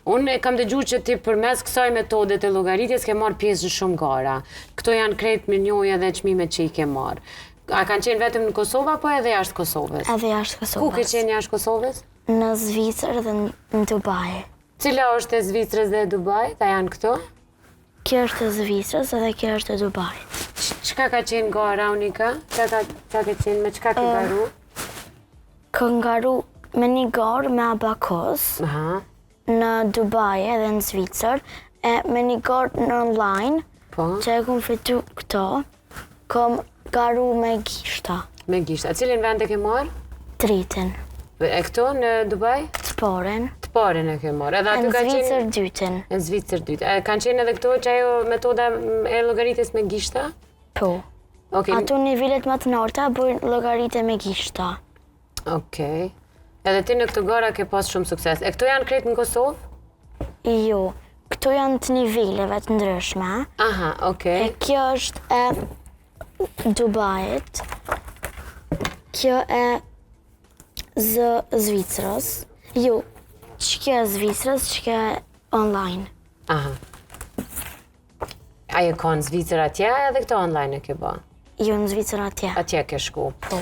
Unë kam dëgjuar që ti përmes kësaj metode të llogaritjes ke marrë pjesë në shumë gara. Këto janë krejt mirënjohje dhe çmimet që i ke marrë. A kanë qenë vetëm në Kosovë apo edhe jashtë Kosovës? Edhe jashtë Kosovës. Ku ke qenë jashtë Kosovës? Në Zvicër dhe në Dubai. Cila është e Zvicrës dhe e Dubajit? A janë këto? Kjo është e Zvicrës edhe kjo është e Dubajit. Çka ka qenë gara unika? Çka ke qenë, me çka ke garu? Ka ngaru me një garë me abakos Aha. në Dubai edhe në Zvicër, e me një garë në online, Po. që e kom fitu këto, kom garu me gishta, Me gishta. Cilin vend e ke marrë? tritin, E këto në Dubai? të poren, Të parin e ke marrë. Edhe e aty në ka qenë Zvicër dytin. në Zvicër dytë. Kanë qenë edhe këto që ajo metoda e llogaritjes me gishta? Po. Okej. Ato nivellet më të larta bojnë llogaritje me gishta. Okej. Edhe ti në këtë gara ke pas shumë sukses. E këto janë krejt në Kosovë? Jo, këto janë të niveleve të ndryshme. Aha, okej. E kjo është e Dubajit. Kjo e Zvicrës. Jo, që kjo e Zvicrës, që kjo e online. Aha. Ajo ka në Zvicër atje edhe këto online e ke ba? Jo, në Zvicër atje. Atje ke shku. Po.